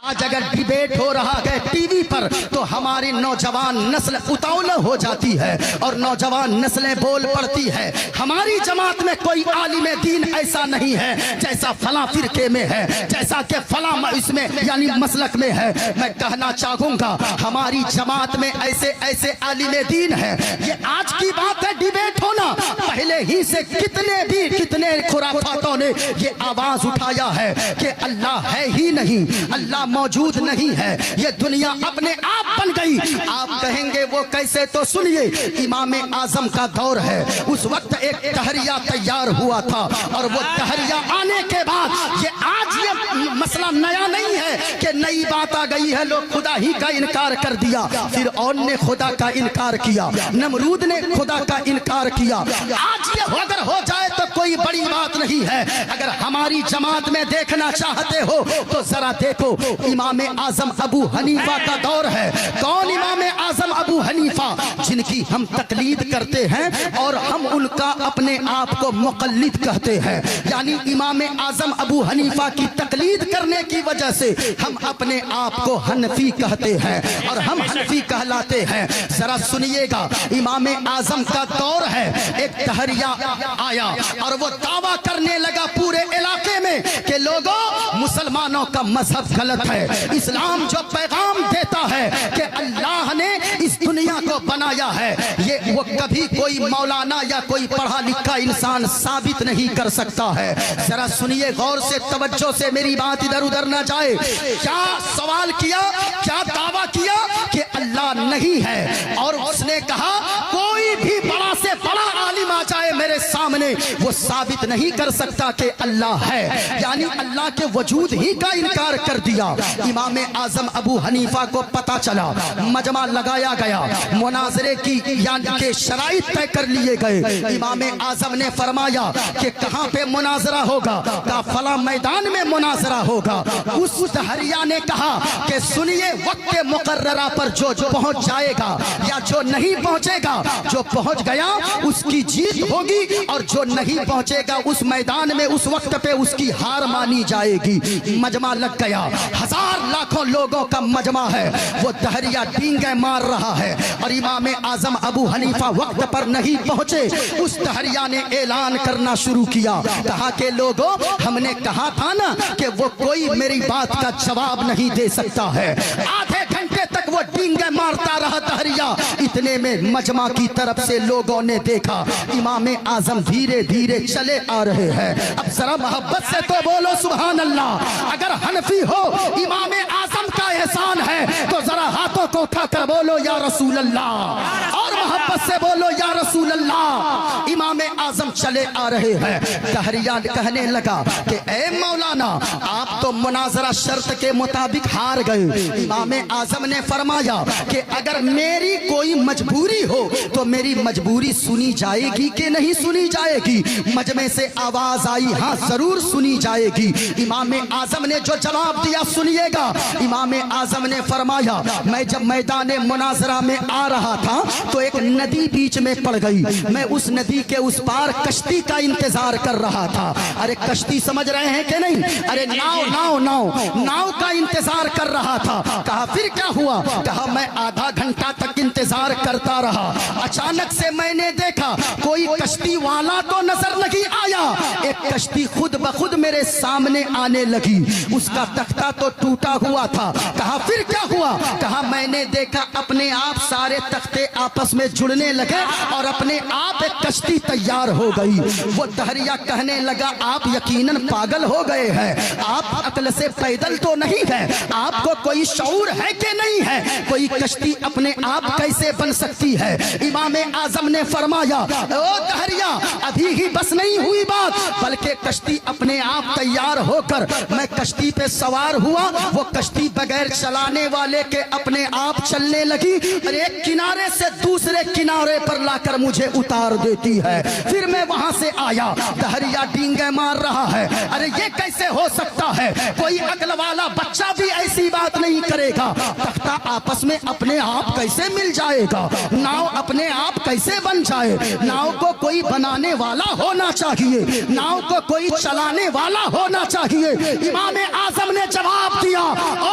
آج اگر ڈیبیٹ ہو رہا ہے ٹی وی پر تو ہماری نوجوان نسل اتاول ہو جاتی ہے اور نوجوان نسلیں بول پڑتی ہے ہماری جماعت میں کوئی عالم دین ایسا نہیں ہے جیسا فلاں فرقے میں ہے، جیسا کہ فلاں اس میں یعنی مسلک میں ہے۔ میں کہنا چاہوں گا ہماری جماعت میں ایسے ایسے عالم دین ہے، یہ آج کی بات ہے ڈیبیٹ ہونا، پہلے ہی سے کتنے خرافاتوں نے یہ آواز اٹھایا ہے کہ اللہ ہے ہی نہیں، اللہ موجود نہیں ہے، یہ دنیا اپنے آپ بن گئی۔ آپ کہیں گے وہ کیسے؟ تو سنیے، امام اعظم کا دور ہے، اس وقت ایک تحریہ تیار ہوا تھا اور وہ تحریہ آنے کے بعد یہ آج یہ مسئلہ نیا نہیں ہے کہ نئی بات آ گئی ہے، لوگ خدا ہی کا انکار کر دیا، فرعون نے خدا کا انکار کیا، نمرود نے خدا کا انکار کیا۔ آج یہ اگر ہو جائے تو کوئی بڑی بات نہیں ہے۔ اگر ہماری جماعت میں دیکھنا چاہتے ہو تو ذرا دیکھو، امام اعظم ابو حنیفہ کا دور ہے۔ کون امام اعظم ابو حنیفہ؟ جن کی ہم تقلید کرتے ہیں اور ہم ان کا اپنے آپ کو مقلد کہتے ہیں، یعنی امام اعظم ابو حنیفہ کی تقلید کرنے کی وجہ سے ہم اپنے آپ کو حنفی کہتے ہیں اور ہم حنفی کہلاتے ہیں۔ ذرا سنیے گا، امام اعظم کا دور ہے، ایک تحریہ آیا اور وہ دعویٰ کرنے لگا پورے علاقے میں کہ لوگوں مسلمانوں کا مذہب غلط ہے، اسلام جو پیغام دیتا ہے کہ اللہ نے اس دنیا کو بنایا ہے، یہ وہ کبھی کوئی مولانا یا کوئی پڑھا لکھا انسان ثابت نہیں کر سکتا ہے۔ ذرا سنیے غور سے، توجہ سے، میری بات ادھر ادھر نہ جائے۔ کیا سوال کیا، کیا دعویٰ کیا کہ اللہ نہیں ہے، اور اس نے کہا کوئی بھی بڑا سے بڑا عالم آ جائے میرے سامنے وہ ثابت نہیں کر سکتا کہ اللہ ہے، یعنی اللہ کے وجود ہی کا انکار کر دیا۔ امام اعظم ابو حنیفہ کو پتا چلا، مجمع لگایا گیا، مناظرے کی یعنی کہ شرائط طے کر لیے گئے۔ امام اعظم نے فرمایا کہ کہاں پہ مناظرہ ہوگا؟ کہا فلاں میدان میں مناظرہ ہوگا۔ اس تحریہ نے کہا کہ سنیے، وقت مقررہ پر جو پہنچ جائے گا یا جو نہیں پہنچے گا، جو پہنچ گیا اس کی جیت ہوگی اور جو نہیں پہنچے گا اس میدان میں اس وقت پہ اس کی ہار مانی جائے گی۔ مجمع لگ گیا، ہزار لاکھوں لوگوں کا مجمع ہے، وہ تحریہ ڈینگیں مار رہا ہے اور امام اعظم ابو حنیفہ وقت پر نہیں پہنچے۔ اس تحریہ نے اعلان کرنا شروع کیا، کہا کہ لوگوں ہم نے کہا تھا نا کہ وہ کوئی میری بات کا جواب نہیں دے سکتا ہے۔ آدھے گھنٹے تک وہ ڈینگیں مارتا رہا تحریہ، اتنے میں مجمع کی طرف سے لوگوں نے دیکھا امام اعظم دھیرے دھیرے چلے آ رہے ہیں۔ اب ذرا محبت سے تو بولو سبحان اللہ۔ اگر حنفی ہو امام اعظم کا احسان ہے تو ذرا ہاتھوں کو اٹھا کر بولو یا رسول اللہ، اور محبت سے بولو یا رسول اللہ۔ امام اعظم چلے آ رہے ہیں، تحریہ کہنے لگا کہ اے مولانا آپ تو مناظرہ شرط کے مطابق ہار گئے۔ امام اعظم نے فرمایا کہ اگر میری کوئی مجبوری ہو تو میری مجبوری سنی جائے گی کہ نہیں سنی جائے گی؟ مجمع سے آواز آئی ہاں ضرور سنی جائے گی۔ امام اعظم نے جو جواب دیا سنیے گا، امام اعظم نے فرمایا میں جب میدان مناظرہ میں آ رہا تھا تو ایک ندی بیچ میں پڑ گئی، میں اس ندی کے اس پار کشتی کا انتظار کر رہا تھا۔ ارے کشتی سمجھ رہے ہیں کہ نہیں؟ ارے ناؤ کا انتظار کر رہا تھا۔ کہا پھر کیا ہوا؟ کہا میں آدھا گھنٹہ تک انتظار کرتا رہا، اچانک سے میں نے دیکھا کوئی کشتی والا تو نظر نہیں آیا، ایک کشتی خود بخود میرے سامنے آنے لگی، اس کا تختہ تو ٹوٹا ہوا تھا۔ کہا پھر کیا ہوا؟ کہا میں نے دیکھا اپنے آپ سارے تختے آپس میں جڑنے لگے اور اپنے آپ ایک کشتی تیار ہو گئی۔ وہ تحریہ کہنے لگا آپ یقیناً پاگل ہو گئے ہیں، آپ عقل سے پیدل تو نہیں ہے، آپ کو کوئی شعور ہے کہ نہیں ہے؟ کوئی کشتی اپنے آپ کیسے بن سکتی ہے؟ امام اعظم نے فرمایا او تحریہ ابھی ہی بس نہیں ہوئی بات، بلکہ کشتی اپنے آپ تیار ہو کر میں کشتی پہ سوار ہوا، وہ کشتی بغیر چلانے والے کے اپنے آپ چلنے لگی اور ایک کنارے سے دوسرے کنارے پر لا کر مجھے اتار دیتی ہے۔ پھر میں وہاں سے آیا، تحریہ ڈینگیں مار رہا ہے، ارے یہ کیسے ہو سکتا ہے؟ کوئی عقل والا بچہ بھی ایسی بات نہیں کرے گا، تختہ آپس میں اپنے آپ کیسے مل جائے گا؟ ناؤ اپنے آپ کیسے بن جائے؟ ناؤ کو کوئی بنانے والا ہونا چاہیے، ناؤ کو کوئی چلانے والا ہونا چاہیے۔ امام اعظم نے جواب دیا او